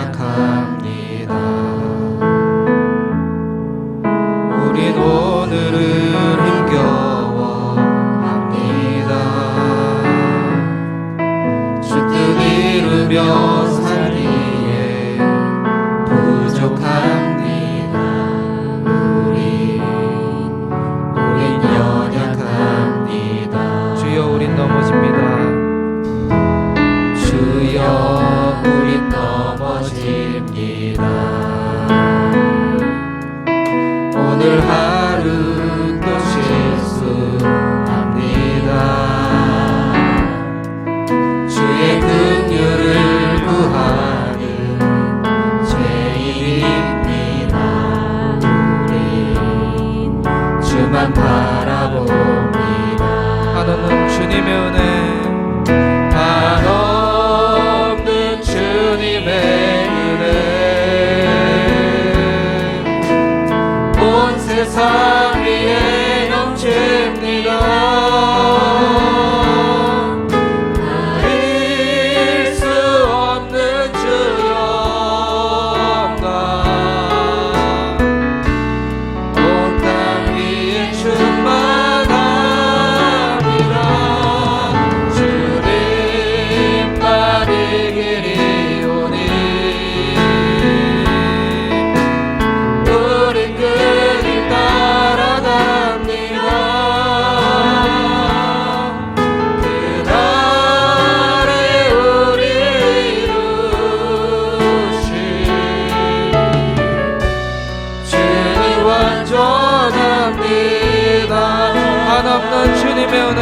연약합니다. 우린 오늘을 힘겨워합니다. 주 뜻 이루며 살기에 부족합니다. 우린 연약합니다. 주여 우린 넘어집니다. 주여 우린 넘어집니다. 오늘 하루도 실수합니다. 주의 긍휼을 구하는 죄인입니다. 우린 주만 바라봅니다. 한없는 주님의 은혜, 한없는 주님의 은혜, 온 세상 위에 넘칩니다. 가릴 수 없는 주여 영광, 온 땅 위에 충만합니다. 주님만 이기리오니 우린 그 길 따라갑니다. 그날에 우리 이루신 주님 완전합니다. 한없는 주님의 은혜,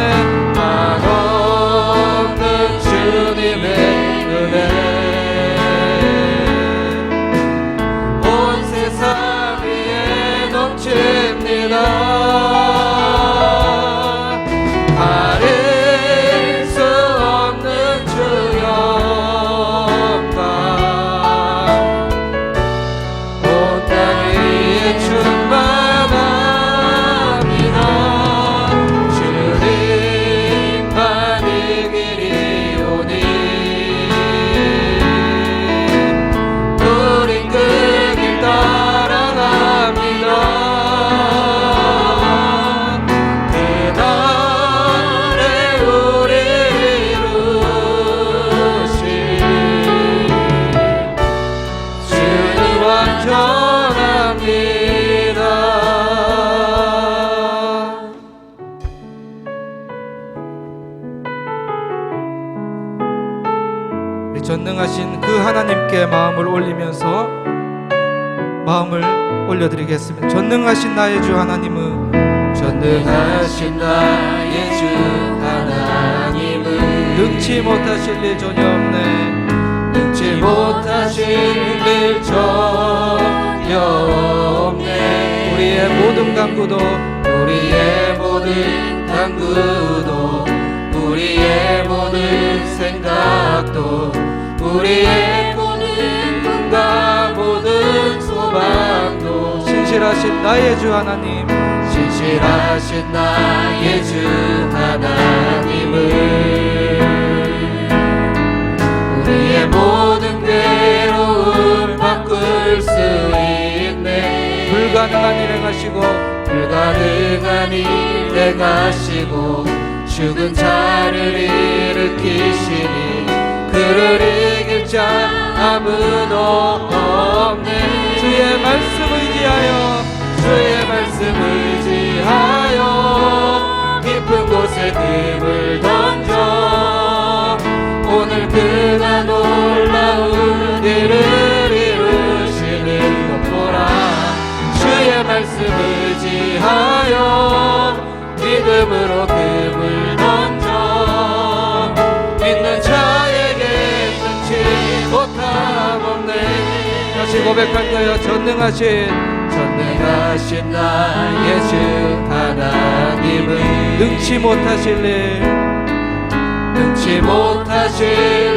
한없는 주님의 은혜, 온 세상 위에 넘칩니다. 가릴 수 없는 주 영광, 온 땅 위에 충만합니다. 주님만 이기리오니 우린 그 길 따라갑니다. 그날에 우리 이루신 주님 완전합니다. 우리 전능하신 그 하나님께 마음을 올리면서 마음을 올려드리겠습니다. 전능하신 나의 주 하나님은, 전능하신 나의 주 하나님은 능치 못하실 일 전혀 없네. 능치 못하실 일 전혀 없네. 우리의 모든 간구도, 우리의 모든 간구도, 우리의 모든 생각도, 우리의 모든 꿈과 모든 소망도 신실하신 나의 주 하나님, 신실하신 나의 주 하나님은 우리의 모든 괴로움 바꿀 수 있네. 불가능한 일 행하시고, 불가능한 일 행하시고, 죽은 자를 일으키시니 그를 이길 자 아무도 없네. 주의 말씀 의지하여, 주의 말씀 의지하여 깊은 곳에 금을 던져 오늘 그가 놀라운 일을 이루시는 것 보라. 주의 말씀 의지하여 믿음으로 금을 던져 믿는 자에게 끊지 못함 없네. 다시 고백할 거예요. 전능하신 나의 주 하나님은 능치 못하실 일, 능치 못하실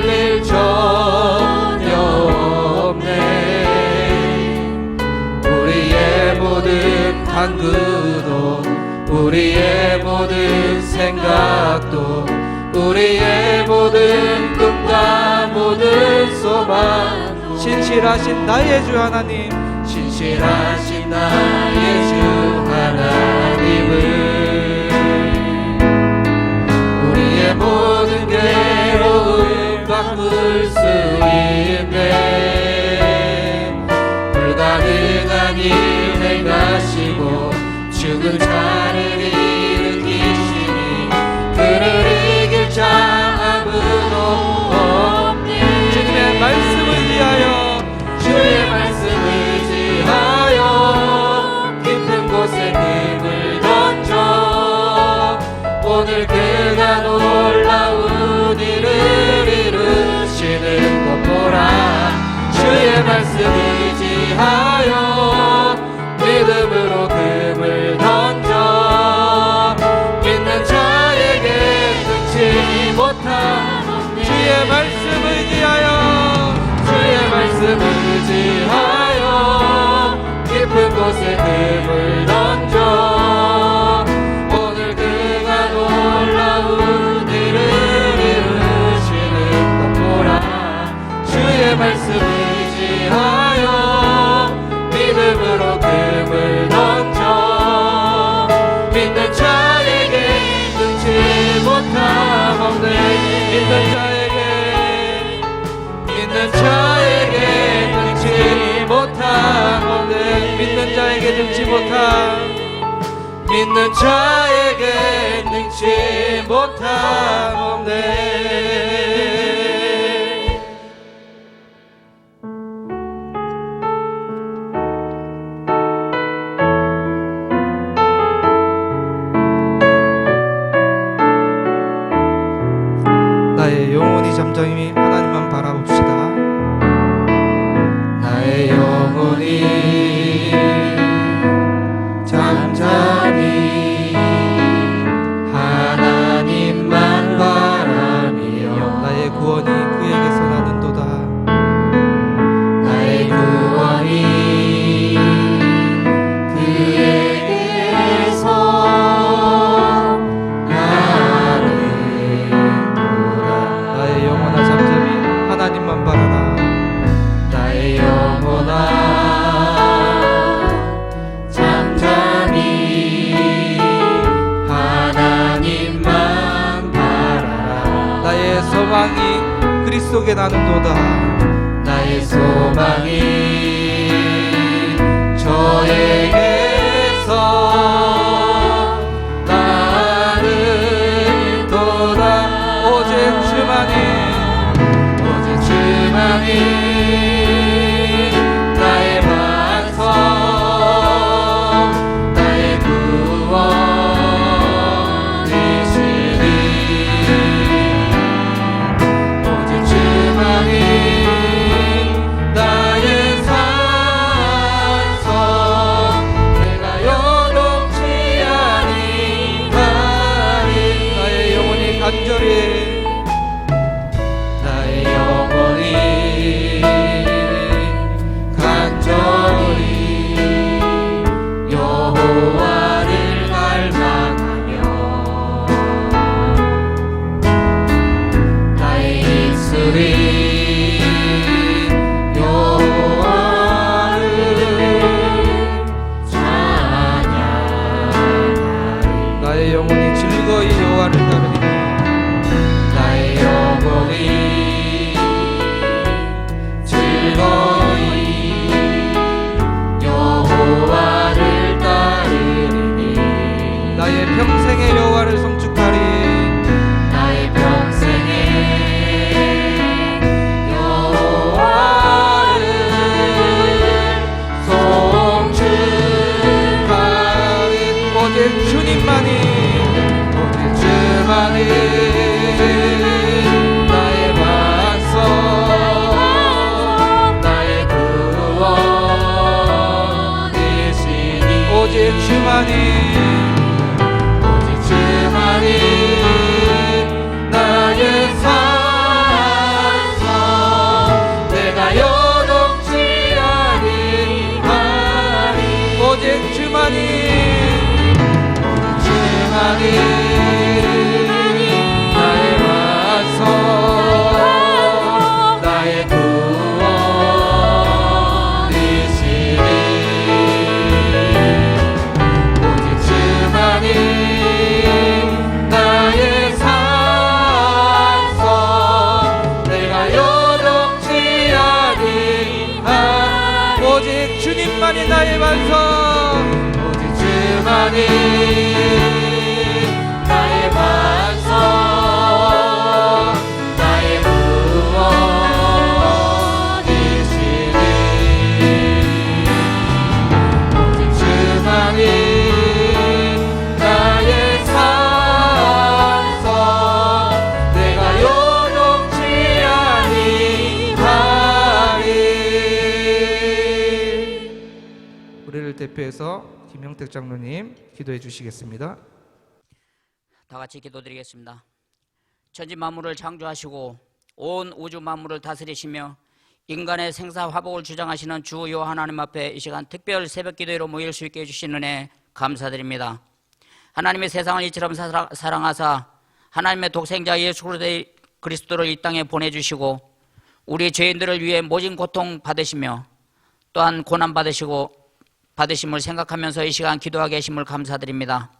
일 전혀 없네. 우리의 모든 간구도, 우리의 모든 생각도, 우리의 모든 꿈과 모든 소망 신실하신 나의 주 하나님, 신실하신 나의 주 하나님을 우리의 모든 괴로움 바꿀 수 있네. 불가능한 일 행하시고 죽은 자를 일으키시니 그를 이길 자 아무도 없네. 주님의 말씀을 위하여, 주의 말씀을 지하여 깊은 곳에 금을 던져 오늘 그가 놀라운 일을 이루시는 것 보라. 주의 말씀을 지하여 믿음으로 금을 던져 믿는 자에게 능치 못한 주의 말씀을 위하여, 주의 말씀을 지하여 깊은 곳에 금을 던져 오늘 그가 놀라운 일을 이루시는 것 보라. 주의 말씀을 지하여 믿음으로 금을 던져 믿는 자에게 능치 못함 없네. 믿는 자에게 능치 못함 없네. 믿는 자에게 능치 못함, 믿는 자에게 능치 못함 없네. 나의 영혼이 잠잠히 하나님만 바라봅시다. 나의 영혼이 잠잠히 하나님만 바라며 나의 구원이 그에게서 나는도다. 나의 구원이 그에게서 나는도다. 나의 영혼아 잠잠히 하나님만 바라라. 나의 영혼아 잠잠히 하나님만 바라라. 나의 소망이 그리스도께 나는도다. 나의 소망이 저에게서 나는도다. 오직 주만이, 오직 주만이 나의 반석 나의 구원이시니 오직 주만이 나의 산성 내가 여동치 아니하리. 나의 영혼이 간절히, 나의 영혼이 간절히 여호와를 갈망하며 나의 입술이 여호와를 찬양하리. 나의 영혼이 즐거이 여호와를 따르리니 나의 영혼이 즐거이 여호와를 따르리니 나의 평생의 여호와를 성축하리. 나의 평생에 여호와를 송축하리. 오직 주님만이, 오직 주만이 나의 반석 나의 구원이시니 오직 주만이, 오직 주만이 나의 산성 내가 여동치 아니하리. 오직 주만이, 주만이 나의 반석 나의 구원 주만이 나의 반석. 오직 주만이 나의 반석, 나의 구원이시니. 오직 주만이 나의 산성, 내가 요동치 아니하리. 우리를 대표해서 김영택 장로님 기도해 주시겠습니다. 다 같이 기도드리겠습니다. 천지 만물을 창조하시고 온 우주 만물을 다스리시며 인간의 생사 화복을 주장하시는 주 여호와 하나님 앞에 이 시간 특별 새벽 기도회로 모일 수 있게 해주신 은혜 감사드립니다. 하나님의 세상을 이처럼 사랑하사 하나님의 독생자 예수 그리스도를 이 땅에 보내주시고 우리 죄인들을 위해 모진 고통 받으시며 또한 고난 받으심을 생각하면서 이 시간 기도하게 하심을 감사드립니다.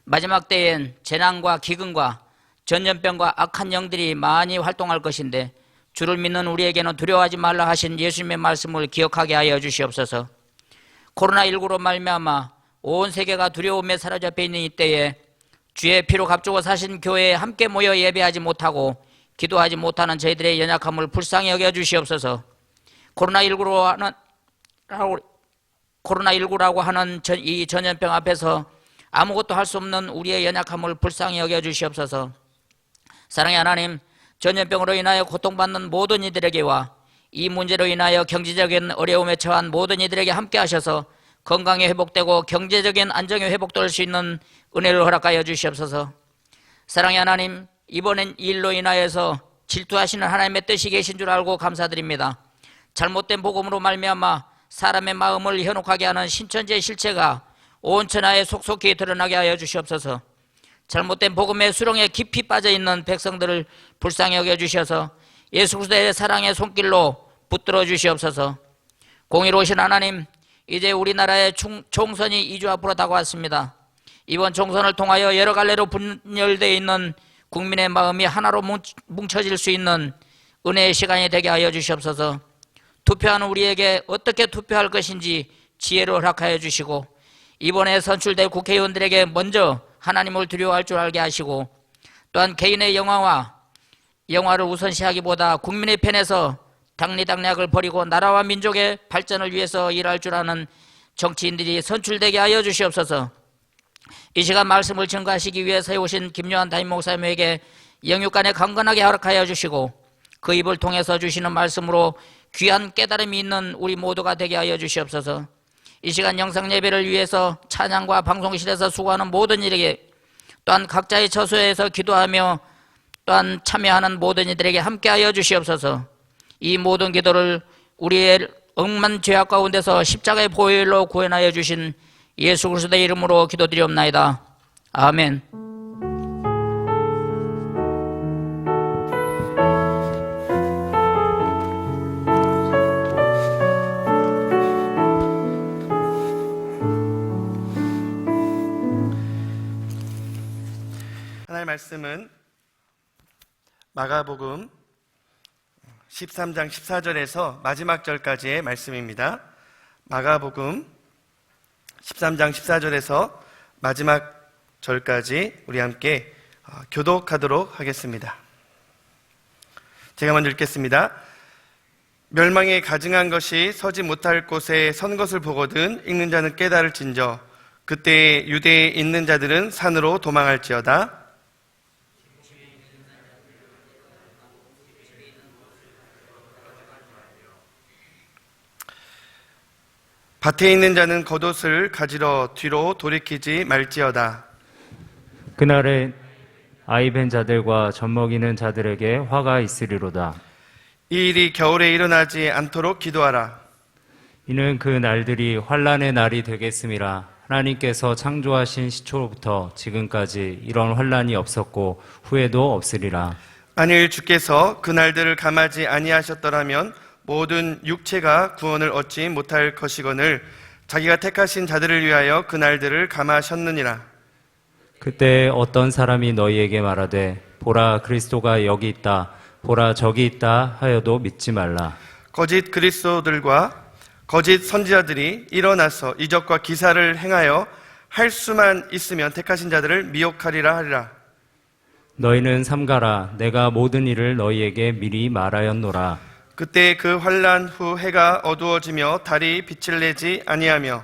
마지막 때엔 재난과 기근과 전염병과 악한 영들이 많이 활동할 것인데 주를 믿는 우리에게는 두려워하지 말라 하신 예수님의 말씀을 기억하게 하여 주시옵소서. 코로나19로 말미암아 온 세계가 두려움에 사로잡혀 있는 이때에 주의 피로 값주고 사신 교회에 함께 모여 예배하지 못하고 기도하지 못하는 저희들의 연약함을 불쌍히 여겨 주시옵소서. 코로나19라고 하는 이 전염병 앞에서 아무것도 할 수 없는 우리의 연약함을 불쌍히 여겨 주시옵소서. 사랑의 하나님, 전염병으로 인하여 고통받는 모든 이들에게와 이 문제로 인하여 경제적인 어려움에 처한 모든 이들에게 함께 하셔서 건강이 회복되고 경제적인 안정이 회복될 수 있는 은혜를 허락하여 주시옵소서. 사랑의 하나님, 이번엔 이 일로 인하여서 질투하시는 하나님의 뜻이 계신 줄 알고 감사드립니다. 잘못된 복음으로 말미암아 사람의 마음을 현혹하게 하는 신천지의 실체가 온 천하에 속속히 드러나게 하여 주시옵소서. 잘못된 복음의 수렁에 깊이 빠져있는 백성들을 불쌍히 여겨주셔서 예수 그리스도의 사랑의 손길로 붙들어 주시옵소서. 공의로우신 하나님, 이제 우리나라의 총선이 2주 앞으로 다가왔습니다. 이번 총선을 통하여 여러 갈래로 분열되어 있는 국민의 마음이 하나로 뭉쳐질 수 있는 은혜의 시간이 되게 하여 주시옵소서. 투표하는 우리에게 어떻게 투표할 것인지 지혜를 허락하여 주시고 이번에 선출될 국회의원들에게 먼저 하나님을 두려워할 줄 알게 하시고 또한 개인의 영화를 우선시하기보다 국민의 편에서 당리당략을 버리고 나라와 민족의 발전을 위해서 일할 줄 아는 정치인들이 선출되게 하여 주시옵소서. 이 시간 말씀을 증거하시기 위해 세우신 김요한 담임 목사님에게 영육간에 강건하게 허락하여 주시고 그 입을 통해서 주시는 말씀으로 귀한 깨달음이 있는 우리 모두가 되게 하여 주시옵소서. 이 시간 영상 예배를 위해서 찬양과 방송실에서 수고하는 모든 이에게 또한 각자의 처소에서 기도하며 또한 참여하는 모든 이들에게 함께하여 주시옵소서. 이 모든 기도를 우리의 억만 죄악 가운데서 십자가의 보혈로 구원하여 주신 예수 그리스도의 이름으로 기도드리옵나이다. 아멘. 하나님의 말씀은 마가복음 13장 14절에서 마지막 절까지의 말씀입니다. 마가복음 13장 14절에서 마지막 절까지 우리 함께 교독하도록 하겠습니다. 제가 먼저 읽겠습니다. 멸망에 가증한 것이 서지 못할 곳에 선 것을 보거든 읽는 자는 깨달을진저 그때 유대에 있는 자들은 산으로 도망할지어다. 밭에 있는 자는 겉옷을 가지러 뒤로 돌이키지 말지어다. 그날에 아이 벤 자들과 젖먹이는 자들에게 화가 있으리로다. 이 일이 겨울에 일어나지 않도록 기도하라. 이는 그 날들이 환난의 날이 되겠음이라. 하나님께서 창조하신 시초로부터 지금까지 이런 환난이 없었고 후에도 없으리라. 만일 주께서 그 날들을 감하지 아니하셨더라면 모든 육체가 구원을 얻지 못할 것이거늘 자기가 택하신 자들을 위하여 그 날들을 감하셨느니라. 그때 어떤 사람이 너희에게 말하되 보라 그리스도가 여기 있다 보라 저기 있다 하여도 믿지 말라. 거짓 그리스도들과 거짓 선지자들이 일어나서 이적과 기사를 행하여 할 수만 있으면 택하신 자들을 미혹하리라 하리라. 너희는 삼가라. 내가 모든 일을 너희에게 미리 말하였노라. 그때 그 환난 후 해가 어두워지며 달이 빛을 내지 아니하며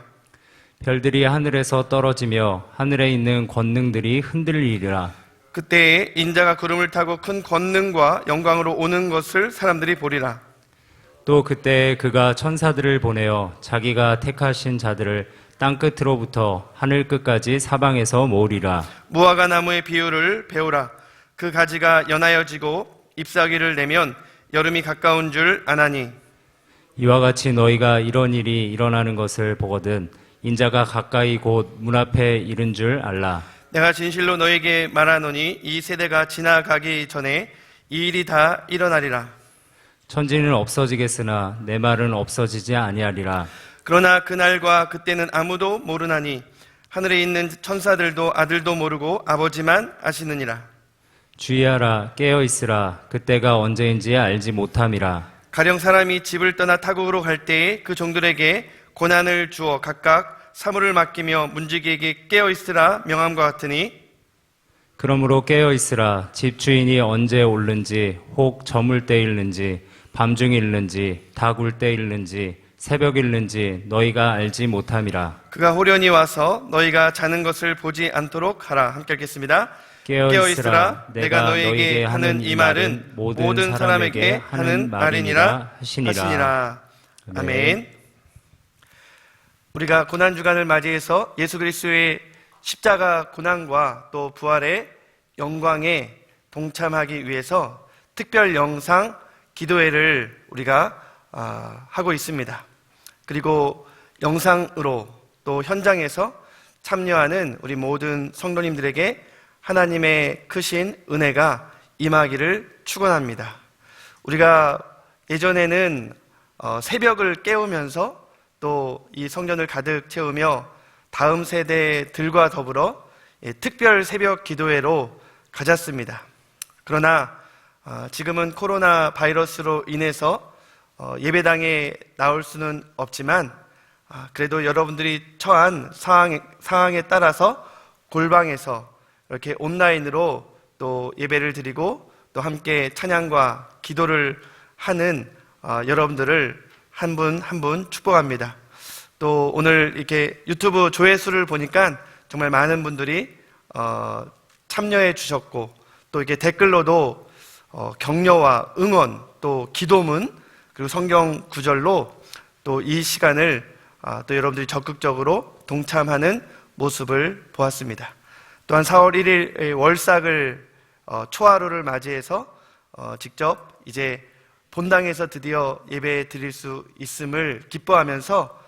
별들이 하늘에서 떨어지며 하늘에 있는 권능들이 흔들리리라. 그때에 인자가 구름을 타고 큰 권능과 영광으로 오는 것을 사람들이 보리라. 또 그때 그가 천사들을 보내어 자기가 택하신 자들을 땅 끝으로부터 하늘 끝까지 사방에서 모으리라. 무화과 나무의 비유를 배우라. 그 가지가 연하여지고 잎사귀를 내면 여름이 가까운 줄 아나니 이와 같이 너희가 이런 일이 일어나는 것을 보거든 인자가 가까이 곧 문 앞에 이른 줄 알라. 내가 진실로 너에게 말하노니 이 세대가 지나가기 전에 이 일이 다 일어나리라. 천지는 없어지겠으나 내 말은 없어지지 아니하리라. 그러나 그날과 그때는 아무도 모르나니 하늘에 있는 천사들도 아들도 모르고 아버지만 아시느니라. 주의하라. 깨어 있으라. 그때가 언제인지 알지 못함이라. 가령 사람이 집을 떠나 타국으로 갈 때에 그 종들에게 고난을 주어 각각 사물을 맡기며 문지기에게 깨어 있으라 명함과 같으니 그러므로 깨어 있으라. 집 주인이 언제 올는지 혹 저물 때 일는지 밤중 일는지 다 굴 때 일는지 새벽 일는지 너희가 알지 못함이라. 그가 호련히 와서 너희가 자는 것을 보지 않도록 하라. 함께 읽겠습니다. 깨어 있으라. 내가 너희에게 하는 이 말은 모든 사람에게 하는 말이니라 하시니라. 아멘. 우리가 고난주간을 맞이해서 예수 그리스도의 십자가 고난과 또 부활의 영광에 동참하기 위해서 특별 영상 기도회를 우리가 하고 있습니다. 그리고 영상으로 또 현장에서 참여하는 우리 모든 성도님들에게 하나님의 크신 은혜가 임하기를 축원합니다. 우리가 예전에는 새벽을 깨우면서 또 이 성전을 가득 채우며 다음 세대들과 더불어 특별 새벽 기도회로 가졌습니다. 그러나 지금은 코로나 바이러스로 인해서 예배당에 나올 수는 없지만 그래도 여러분들이 처한 상황에 따라서 골방에서 이렇게 온라인으로 또 예배를 드리고 또 함께 찬양과 기도를 하는 여러분들을 한 분 한 분 축복합니다. 또 오늘 이렇게 유튜브 조회수를 보니까 정말 많은 분들이 참여해 주셨고 또 이렇게 댓글로도 격려와 응원 또 기도문 그리고 성경 구절로 또 이 시간을 또 여러분들이 적극적으로 동참하는 모습을 보았습니다. 또한 4월 1일 월삭을 초하루를 맞이해서 직접 이제 본당에서 드디어 예배 드릴 수 있음을 기뻐하면서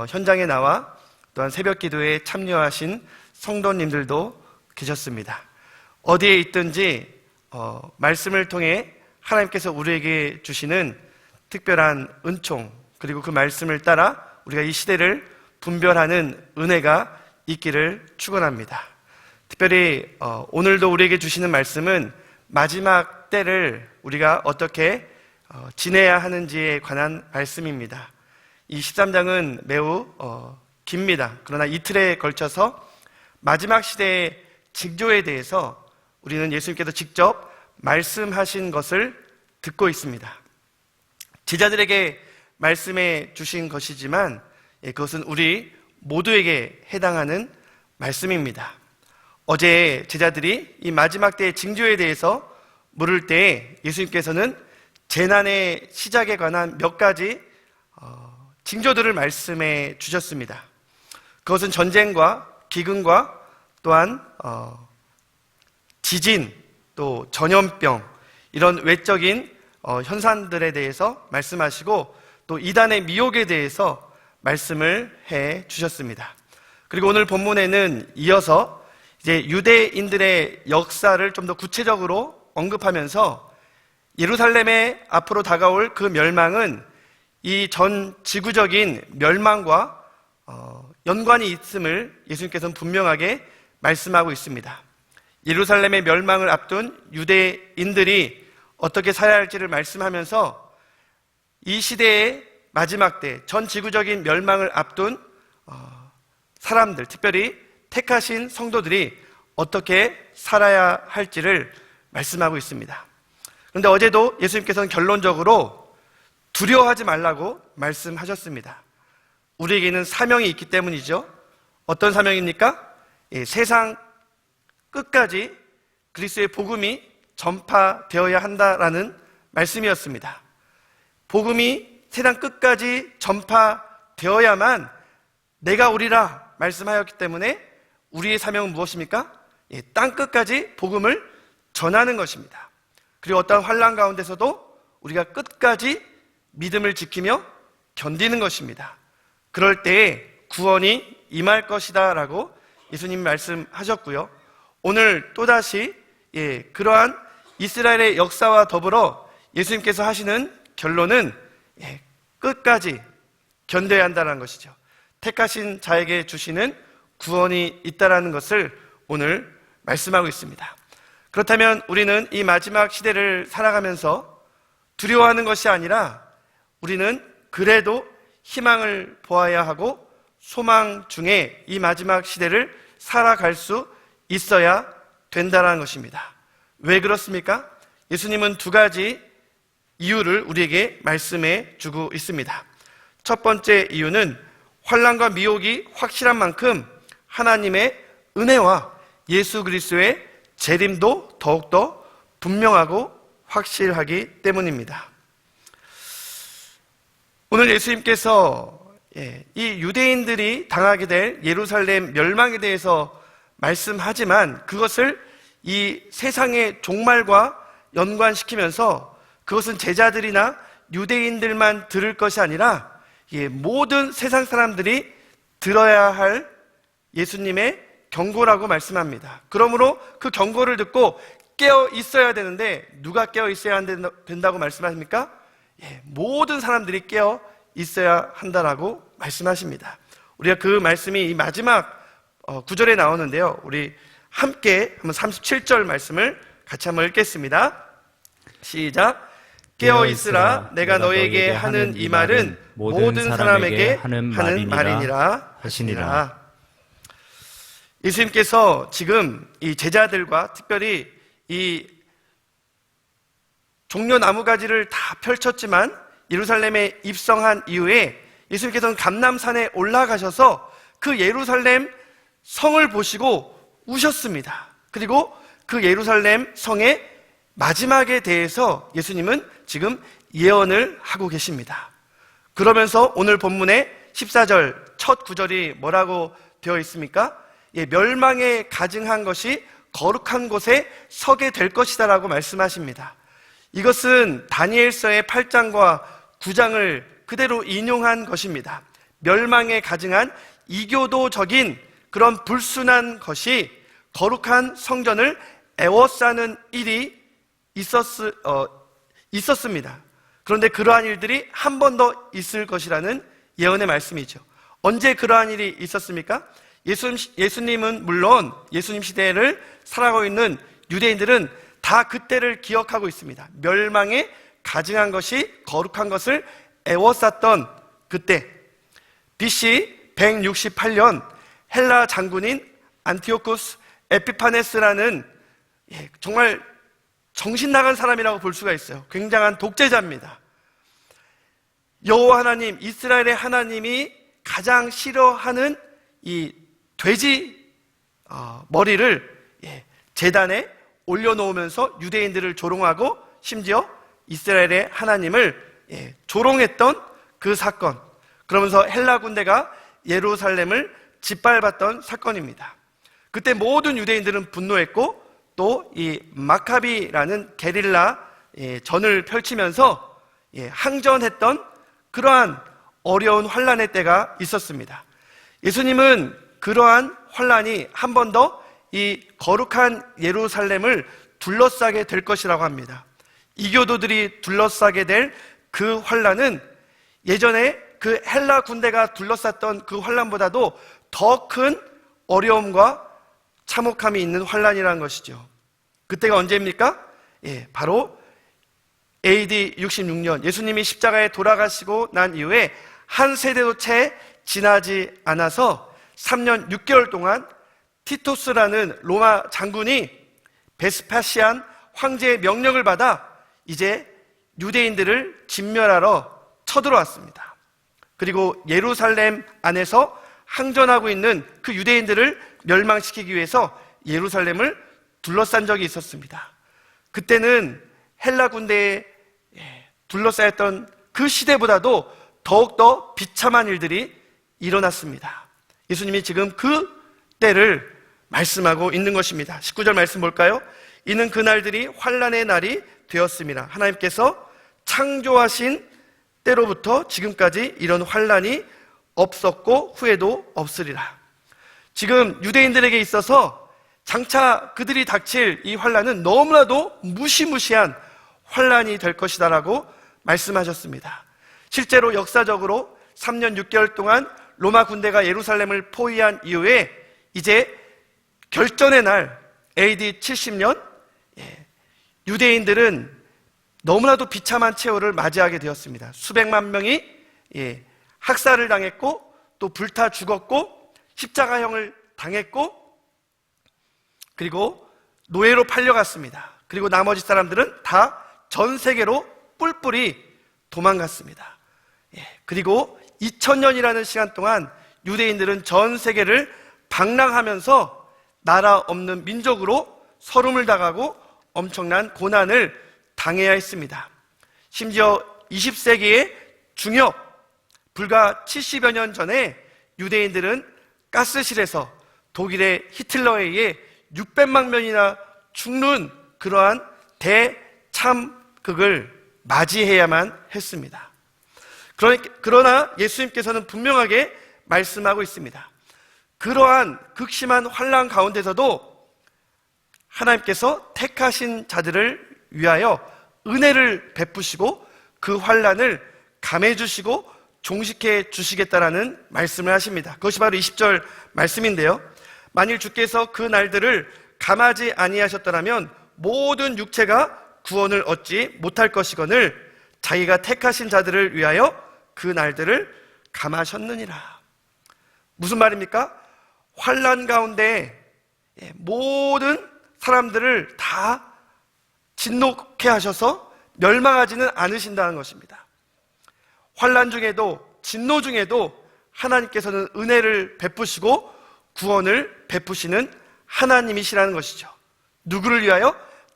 현장에 나와 또한 새벽 기도에 참여하신 성도님들도 계셨습니다. 어디에 있든지 말씀을 통해 하나님께서 우리에게 주시는 특별한 은총 그리고 그 말씀을 따라 우리가 이 시대를 분별하는 은혜가 있기를 축원합니다. 특별히 오늘도 우리에게 주시는 말씀은 마지막 때를 우리가 어떻게 지내야 하는지에 관한 말씀입니다. 이 13장은 매우 깁니다. 그러나 이틀에 걸쳐서 마지막 시대의 징조에 대해서 우리는 예수님께서 직접 말씀하신 것을 듣고 있습니다. 제자들에게 말씀해 주신 것이지만 그것은 우리 모두에게 해당하는 말씀입니다. 어제 제자들이 이 마지막 때의 징조에 대해서 물을 때 예수님께서는 재난의 시작에 관한 몇 가지 징조들을 말씀해 주셨습니다. 그것은 전쟁과 기근과 또한 지진 또 전염병 이런 외적인 현상들에 대해서 말씀하시고 또 이단의 미혹에 대해서 말씀을 해 주셨습니다. 그리고 오늘 본문에는 이어서 이제 유대인들의 역사를 좀 더 구체적으로 언급하면서 예루살렘에 앞으로 다가올 그 멸망은 이 전 지구적인 멸망과 연관이 있음을 예수님께서는 분명하게 말씀하고 있습니다. 예루살렘의 멸망을 앞둔 유대인들이 어떻게 살아야 할지를 말씀하면서 이 시대에 마지막 때 전 지구적인 멸망을 앞둔 사람들, 특별히 택하신 성도들이 어떻게 살아야 할지를 말씀하고 있습니다. 그런데 어제도 예수님께서는 결론적으로 두려워하지 말라고 말씀하셨습니다. 우리에게는 사명이 있기 때문이죠. 어떤 사명입니까? 세상 끝까지 그리스도의 복음이 전파되어야 한다라는 말씀이었습니다. 복음이 세상 끝까지 전파되어야만 내가 오리라 말씀하였기 때문에 우리의 사명은 무엇입니까? 땅 끝까지 복음을 전하는 것입니다. 그리고 어떤 환난 가운데서도 우리가 끝까지 믿음을 지키며 견디는 것입니다. 그럴 때에 구원이 임할 것이다 라고 예수님 말씀하셨고요. 오늘 또다시 그러한 이스라엘의 역사와 더불어 예수님께서 하시는 결론은 끝까지 견뎌야 한다는 것이죠. 택하신 자에게 주시는 구원이 있다는 것을 오늘 말씀하고 있습니다. 그렇다면 우리는 이 마지막 시대를 살아가면서 두려워하는 것이 아니라 우리는 그래도 희망을 보아야 하고 소망 중에 이 마지막 시대를 살아갈 수 있어야 된다는 것입니다. 왜 그렇습니까? 예수님은 두 가지 이유를 우리에게 말씀해 주고 있습니다. 첫 번째 이유는 환난과 미혹이 확실한 만큼 하나님의 은혜와 예수 그리스도의 재림도 더욱더 분명하고 확실하기 때문입니다. 오늘 예수님께서 이 유대인들이 당하게 될 예루살렘 멸망에 대해서 말씀하지만 그것을 이 세상의 종말과 연관시키면서 그것은 제자들이나 유대인들만 들을 것이 아니라 모든 세상 사람들이 들어야 할 예수님의 경고라고 말씀합니다. 그러므로 그 경고를 듣고 깨어 있어야 되는데 누가 깨어 있어야 된다고 말씀하십니까? 모든 사람들이 깨어 있어야 한다라고 말씀하십니다. 우리가 그 말씀이 이 마지막 구절에 나오는데요. 우리 함께 한번 37절 말씀을 같이 한번 읽겠습니다. 시작. 깨어 있으라. 내가 너에게 하는 이 말은 모든 사람에게 하는 말이니라 하시니라. 예수님께서 지금 이 제자들과 특별히 이 종려 나무가지를 다 펼쳤지만 예루살렘에 입성한 이후에 예수님께서는 감람산에 올라가셔서 그 예루살렘 성을 보시고 우셨습니다. 그리고 그 예루살렘 성의 마지막에 대해서 예수님은 지금 예언을 하고 계십니다. 그러면서 오늘 본문의 14절 첫 구절이 뭐라고 되어 있습니까? 멸망에 가증한 것이 거룩한 곳에 서게 될 것이다 라고 말씀하십니다. 이것은 다니엘서의 8장과 9장을 그대로 인용한 것입니다. 멸망에 가증한 이교도적인 그런 불순한 것이 거룩한 성전을 에워싸는 일이 있었습니다. 그런데 그러한 일들이 한 번 더 있을 것이라는 예언의 말씀이죠. 언제 그러한 일이 있었습니까? 예수님은 물론 예수님 시대를 살아가고 있는 유대인들은 다 그때를 기억하고 있습니다. 멸망에 가증한 것이 거룩한 것을 에워쌌던 그때 BC 168년 헬라 장군인 안티오쿠스 에피파네스라는 정말 정신 나간 사람이라고 볼 수가 있어요. 굉장한 독재자입니다. 여호와 하나님, 이스라엘의 하나님이 가장 싫어하는 이 돼지 머리를 제단에 올려놓으면서 유대인들을 조롱하고 심지어 이스라엘의 하나님을 조롱했던 그 사건, 그러면서 헬라 군대가 예루살렘을 짓밟았던 사건입니다. 그때 모든 유대인들은 분노했고 또 이 마카비라는 게릴라 전을 펼치면서 항전했던 그러한 어려운 환란의 때가 있었습니다. 예수님은 그러한 환란이 한 번 더 이 거룩한 예루살렘을 둘러싸게 될 것이라고 합니다. 이교도들이 둘러싸게 될 그 환란은 예전에 그 헬라 군대가 둘러쌌던 그 환란보다도 더 큰 어려움과 참혹함이 있는 환란이라는 것이죠. 그때가 언제입니까? 바로 AD 66년 예수님이 십자가에 돌아가시고 난 이후에 한 세대도 채 지나지 않아서 3년 6개월 동안 티토스라는 로마 장군이 베스파시안 황제의 명령을 받아 이제 유대인들을 진멸하러 쳐들어왔습니다. 그리고 예루살렘 안에서 항전하고 있는 그 유대인들을 멸망시키기 위해서 예루살렘을 둘러싼 적이 있었습니다. 그때는 헬라 군대에 둘러싸였던 그 시대보다도 더욱더 비참한 일들이 일어났습니다. 예수님이 지금 그 때를 말씀하고 있는 것입니다. 19절 말씀 볼까요? 이는 그날들이 환난의 날이 되었습니다. 하나님께서 창조하신 때로부터 지금까지 이런 환난이 없었고 후에도 없으리라. 지금 유대인들에게 있어서 장차 그들이 닥칠 이 환난은 너무나도 무시무시한 환난이 될 것이다라고 말씀하셨습니다. 실제로 역사적으로 3년 6개월 동안 로마 군대가 예루살렘을 포위한 이후에 이제 결전의 날 AD 70년 유대인들은 너무나도 비참한 최후를 맞이하게 되었습니다. 수백만 명이 학살을 당했고 또 불타 죽었고 십자가형을 당했고 그리고 노예로 팔려갔습니다. 그리고 나머지 사람들은 다 전 세계로 뿔뿔이 도망갔습니다. 그리고 2000년이라는 시간 동안 유대인들은 전 세계를 방랑하면서 나라 없는 민족으로 서름을 당하고 엄청난 고난을 당해야 했습니다. 심지어 20세기의 중엽, 불과 70여 년 전에 유대인들은 가스실에서 독일의 히틀러에 의해 600만 명이나 죽는 그러한 대참극을 맞이해야만 했습니다. 그러나 예수님께서는 분명하게 말씀하고 있습니다. 그러한 극심한 환난 가운데서도 하나님께서 택하신 자들을 위하여 은혜를 베푸시고 그 환난을 감해 주시고 종식해 주시겠다라는 말씀을 하십니다. 그것이 바로 20절 말씀인데요. 만일 주께서 그 날들을 감하지 아니하셨더라면 모든 육체가 구원을 얻지 못할 것이거늘 자기가 택하신 자들을 위하여 그 날들을 감하셨느니라. 무슨 말입니까? 환난 가운데 모든 사람들을 다 진노케 하셔서 멸망하지는 않으신다는 것입니다. 환난 중에도 진노 중에도 하나님께서는 은혜를 베푸시고 구원을 베푸시는 하나님이시라는 것이죠. 누구를 위하여?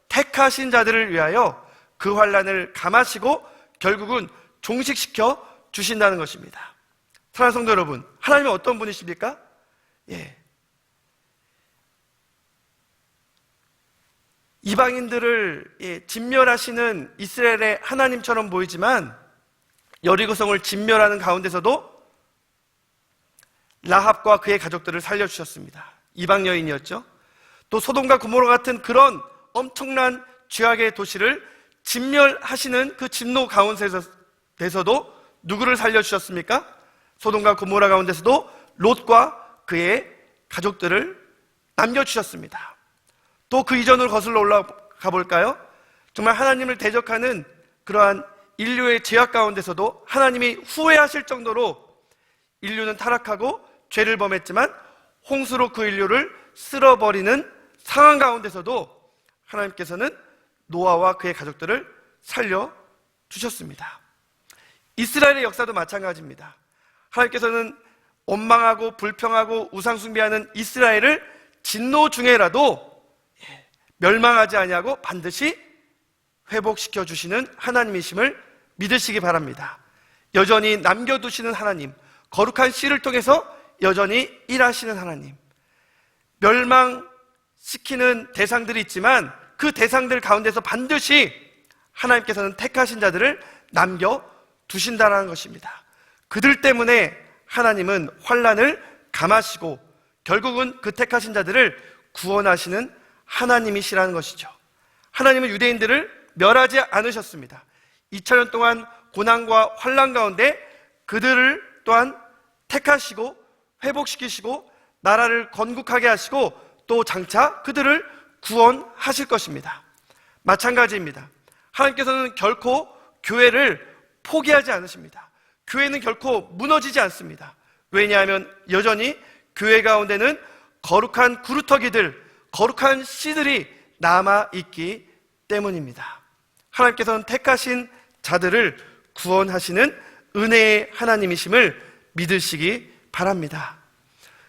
택하신 자들을 위하여 그 환난을 감하시고 결국은 종식시켜 주신다는 것입니다. 사랑하는 성도 여러분, 하나님은 어떤 분이십니까? 이방인들을 진멸하시는 이스라엘의 하나님처럼 보이지만 여리고성을 진멸하는 가운데서도 라합과 그의 가족들을 살려주셨습니다. 이방 여인이었죠. 또 소돔과 고모라 같은 그런 엄청난 죄악의 도시를 진멸하시는 그 진노 가운데서도 누구를 살려주셨습니까? 소돔과 고모라 가운데서도 롯과 그의 가족들을 남겨주셨습니다. 또 그 이전으로 거슬러 올라가 볼까요? 정말 하나님을 대적하는 그러한 인류의 죄악 가운데서도 하나님이 후회하실 정도로 인류는 타락하고 죄를 범했지만 홍수로 그 인류를 쓸어버리는 상황 가운데서도 하나님께서는 노아와 그의 가족들을 살려주셨습니다. 이스라엘의 역사도 마찬가지입니다. 하나님께서는 원망하고 불평하고 우상숭배하는 이스라엘을 진노 중에라도 멸망하지 아니하고 반드시 회복시켜 주시는 하나님이심을 믿으시기 바랍니다. 여전히 남겨두시는 하나님, 거룩한 씨를 통해서 여전히 일하시는 하나님, 멸망시키는 대상들이 있지만 그 대상들 가운데서 반드시 하나님께서는 택하신 자들을 남겨두신다는 것입니다. 그들 때문에 하나님은 환난을 감하시고 결국은 그 택하신 자들을 구원하시는 하나님이시라는 것이죠. 하나님은 유대인들을 멸하지 않으셨습니다. 2000년 동안 고난과 환난 가운데 그들을 또한 택하시고 회복시키시고 나라를 건국하게 하시고 또 장차 그들을 구원하실 것입니다. 마찬가지입니다. 하나님께서는 결코 교회를 포기하지 않으십니다. 교회는 결코 무너지지 않습니다. 왜냐하면 여전히 교회 가운데는 거룩한 구루터기들, 거룩한 씨들이 남아있기 때문입니다. 하나님께서는 택하신 자들을 구원하시는 은혜의 하나님이심을 믿으시기 바랍니다.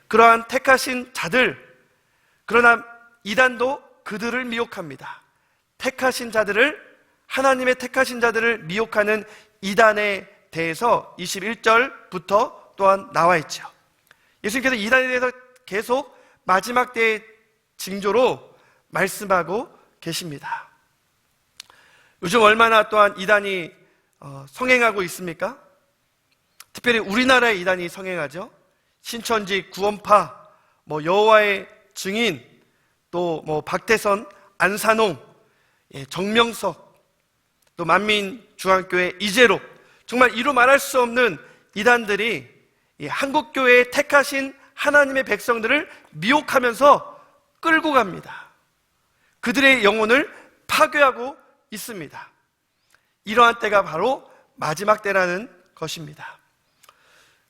그러한 택하신 자들, 그러나 이단도 그들을 미혹합니다. 택하신 자들을, 하나님의 택하신 자들을 미혹하는 이단에 대해서 21절부터 또한 나와 있죠. 예수님께서 이단에 대해서 계속 마지막 때의 징조로 말씀하고 계십니다. 요즘 얼마나 또한 이단이 성행하고 있습니까? 특별히 우리나라의 이단이 성행하죠. 신천지, 구원파, 여호와의 증인, 또 박태선, 안산홍, 정명석, 또 만민중앙교회 이재록, 정말 이루 말할 수 없는 이단들이 한국교회에 택하신 하나님의 백성들을 미혹하면서 끌고 갑니다. 그들의 영혼을 파괴하고 있습니다. 이러한 때가 바로 마지막 때라는 것입니다.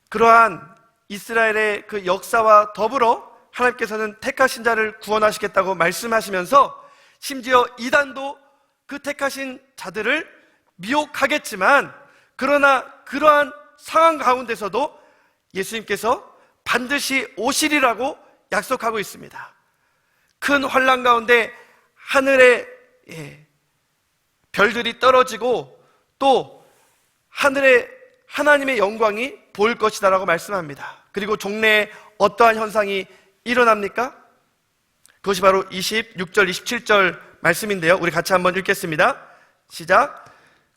그러한 이스라엘의 그 역사와 더불어 하나님께서는 택하신 자를 구원하시겠다고 말씀하시면서 심지어 이단도 그 택하신 자들을 미혹하겠지만, 그러나 그러한 상황 가운데서도 예수님께서 반드시 오시리라고 약속하고 있습니다. 큰 환난 가운데 하늘에 별들이 떨어지고 또 하늘에 하나님의 영광이 보일 것이다라고 말씀합니다. 그리고 종래에 어떠한 현상이 일어납니까? 그것이 바로 26절, 27절 말씀인데요. 우리 같이 한번 읽겠습니다. 시작.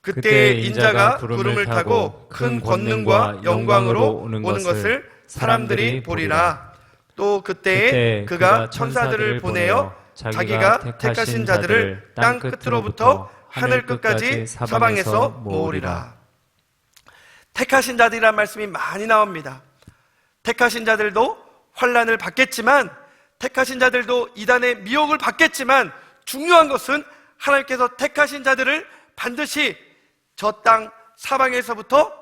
그때 인자가 구름을 타고 큰 권능과 영광으로 오는 것을 사람들이 보리라. 또 그때에 그가 천사들을 보내어 자기가 택하신 자들을 땅 끝으로부터 하늘 끝까지 사방에서 모으리라. 택하신 자들이란 말씀이 많이 나옵니다. 택하신 자들도 환난을 받겠지만, 택하신 자들도 이단의 미혹을 받겠지만, 중요한 것은 하나님께서 택하신 자들을 반드시 저 땅 사방에서부터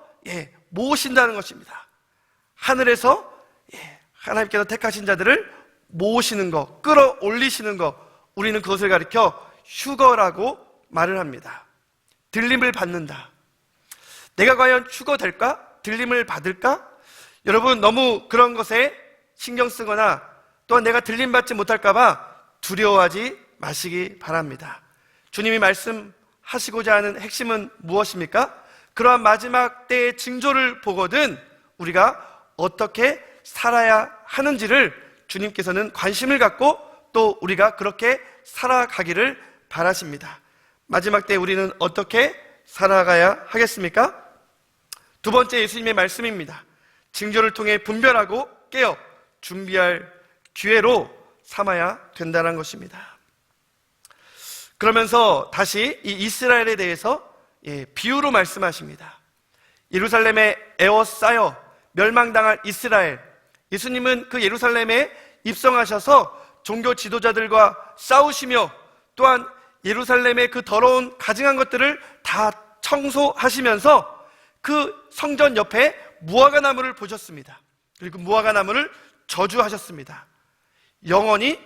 모으신다는 것입니다. 하늘에서 하나님께서 택하신 자들을 모으시는 것, 끌어올리시는 것, 우리는 그것을 가리켜 휴거라고 말을 합니다. 들림을 받는다. 내가 과연 휴거될까? 들림을 받을까? 여러분, 너무 그런 것에 신경 쓰거나 또한 내가 들림받지 못할까봐 두려워하지 마시기 바랍니다. 주님이 말씀하시고자 하는 핵심은 무엇입니까? 그러한 마지막 때의 징조를 보거든 우리가 어떻게 살아야 하는지를 주님께서는 관심을 갖고 또 우리가 그렇게 살아가기를 바라십니다. 마지막 때 우리는 어떻게 살아가야 하겠습니까? 두 번째 예수님의 말씀입니다. 징조를 통해 분별하고 깨어 준비할 기회로 삼아야 된다는 것입니다. 그러면서 다시 이 이스라엘에 대해서 비유로 말씀하십니다. 예루살렘에 에워싸여 멸망당할 이스라엘, 예수님은 그 예루살렘에 입성하셔서 종교 지도자들과 싸우시며 또한 예루살렘의 그 더러운 가증한 것들을 다 청소하시면서 그 성전 옆에 무화과 나무를 보셨습니다. 그리고 무화과 나무를 저주하셨습니다. 영원히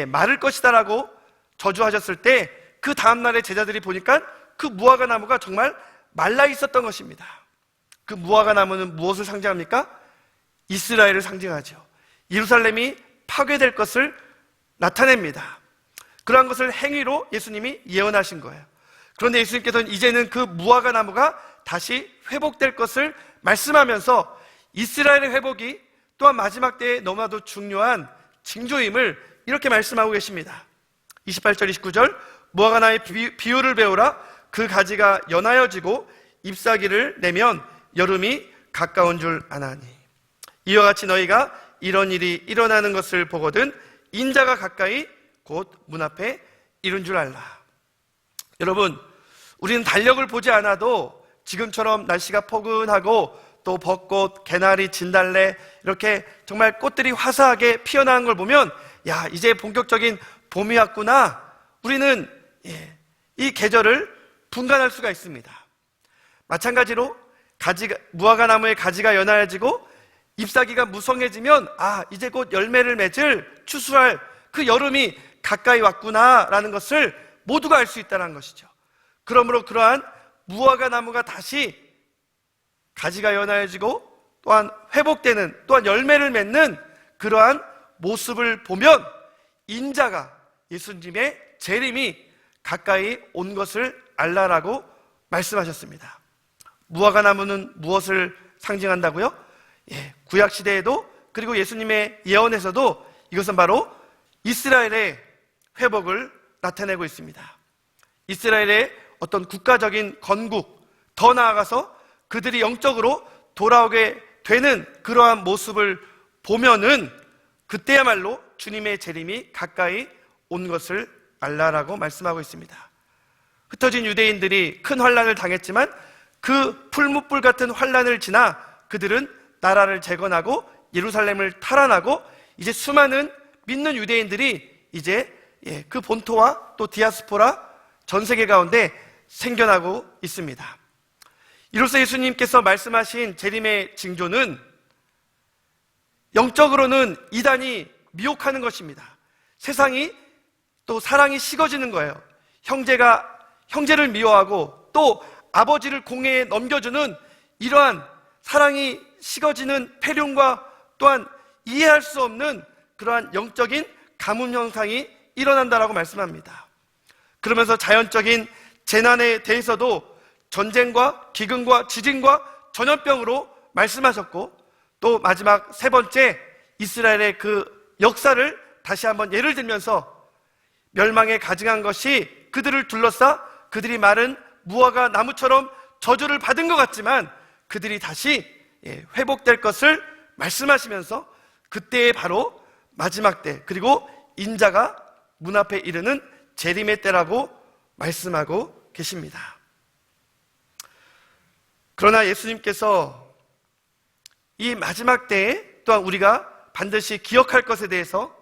마를 것이다라고 저주하셨을 때 그 다음날에 제자들이 보니까 그 무화과 나무가 정말 말라 있었던 것입니다. 그 무화과 나무는 무엇을 상징합니까? 이스라엘을 상징하죠. 예루살렘이 파괴될 것을 나타냅니다. 그러한 것을 행위로 예수님이 예언하신 거예요. 그런데 예수님께서는 이제는 그 무화과 나무가 다시 회복될 것을 말씀하면서 이스라엘의 회복이 또한 마지막 때에 너무나도 중요한 징조임을 이렇게 말씀하고 계십니다. 28절 29절 무화과 나무의 비유를 배우라. 그 가지가 연하여지고 잎사귀를 내면 여름이 가까운 줄 아나니 이와 같이 너희가 이런 일이 일어나는 것을 보거든 인자가 가까이 곧 문 앞에 이른 줄 알라. 여러분, 우리는 달력을 보지 않아도 지금처럼 날씨가 포근하고 또 벚꽃, 개나리, 진달래 이렇게 정말 꽃들이 화사하게 피어나는 걸 보면 야, 이제 본격적인 봄이 왔구나. 우리는 이 계절을 분간할 수가 있습니다. 마찬가지로 무화과 나무의 가지가 연하여지고 잎사귀가 무성해지면 이제 곧 열매를 맺을 추수할 그 여름이 가까이 왔구나라는 것을 모두가 알 수 있다는 것이죠. 그러므로 그러한 무화과 나무가 다시 가지가 연하여지고 또한 회복되는, 또한 열매를 맺는 그러한 모습을 보면 인자가, 예수님의 재림이 가까이 온 것을 알라라고 말씀하셨습니다. 무화과 나무는 무엇을 상징한다고요? 구약 시대에도, 그리고 예수님의 예언에서도 이것은 바로 이스라엘의 회복을 나타내고 있습니다. 이스라엘의 어떤 국가적인 건국, 더 나아가서 그들이 영적으로 돌아오게 되는 그러한 모습을 보면은 그때야말로 주님의 재림이 가까이 온 것을 알라라고 말씀하고 있습니다. 흩어진 유대인들이 큰 환난을 당했지만 그 풀무불 같은 환난을 지나 그들은 나라를 재건하고 예루살렘을 탈환하고 이제 수많은 믿는 유대인들이 이제 그 본토와 또 디아스포라 전 세계 가운데 생겨나고 있습니다. 이로써 예수님께서 말씀하신 재림의 징조는 영적으로는 이단이 미혹하는 것입니다. 세상이 또 사랑이 식어지는 거예요. 형제가 형제를 미워하고 또 아버지를 공회에 넘겨주는 이러한 사랑이 식어지는 폐륜과 또한 이해할 수 없는 그러한 영적인 가뭄 현상이 일어난다라고 말씀합니다. 그러면서 자연적인 재난에 대해서도 전쟁과 기근과 지진과 전염병으로 말씀하셨고, 또 마지막 세 번째 이스라엘의 그 역사를 다시 한번 예를 들면서 멸망에 가증한 것이 그들을 둘러싸 그들이 마른 무화과 나무처럼 저주를 받은 것 같지만 그들이 다시 회복될 것을 말씀하시면서 그때에 바로 마지막 때, 그리고 인자가 문 앞에 이르는 재림의 때라고 말씀하고 계십니다. 그러나 예수님께서 이 마지막 때에 또한 우리가 반드시 기억할 것에 대해서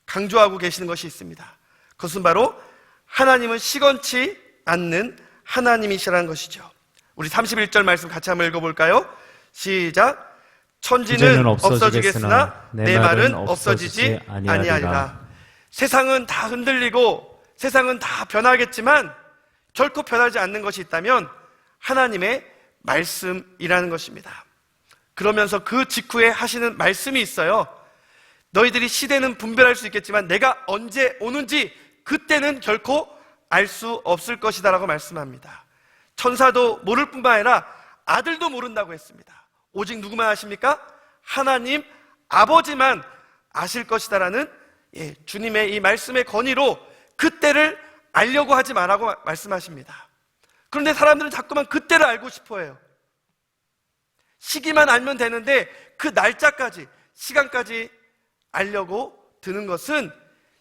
강조하고 계시는 것이 있습니다. 그것은 바로 하나님은 시건치 않는 하나님이시라는 것이죠. 우리 31절 말씀 같이 한번 읽어볼까요? 시작. 천지는 없어지겠으나 내 말은 없어지지 아니하리라. 세상은 다 흔들리고 세상은 다 변하겠지만 결코 변하지 않는 것이 있다면 하나님의 말씀이라는 것입니다. 그러면서 그 직후에 하시는 말씀이 있어요. 너희들이 시대는 분별할 수 있겠지만 내가 언제 오는지 그때는 결코 알 수 없을 것이다 라고 말씀합니다. 천사도 모를 뿐만 아니라 아들도 모른다고 했습니다. 오직 누구만 아십니까? 하나님 아버지만 아실 것이다라는 주님의 이 말씀의 권위로 그때를 알려고 하지 말라고 말씀하십니다. 그런데 사람들은 자꾸만 그때를 알고 싶어해요. 시기만 알면 되는데 그 날짜까지, 시간까지 알려고 드는 것은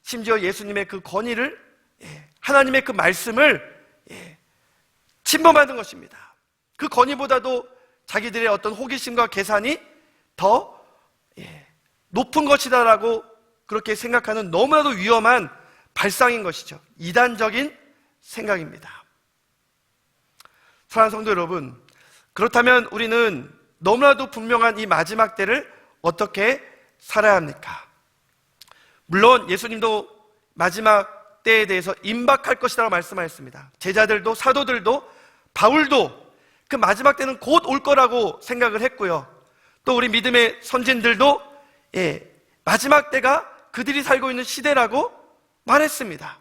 심지어 예수님의 그 권위를, 하나님의 그 말씀을 침범하는 것입니다. 그 권위보다도 자기들의 어떤 호기심과 계산이 더 높은 것이다라고 그렇게 생각하는 너무나도 위험한 발상인 것이죠. 이단적인 생각입니다. 사랑하는 성도 여러분, 그렇다면 우리는 너무나도 분명한 이 마지막 때를 어떻게 살아야 합니까? 물론 예수님도 마지막 때에 대해서 임박할 것이라고 말씀하셨습니다. 제자들도 사도들도 바울도 그 마지막 때는 곧 올 거라고 생각을 했고요. 또 우리 믿음의 선진들도 마지막 때가 그들이 살고 있는 시대라고 말했습니다.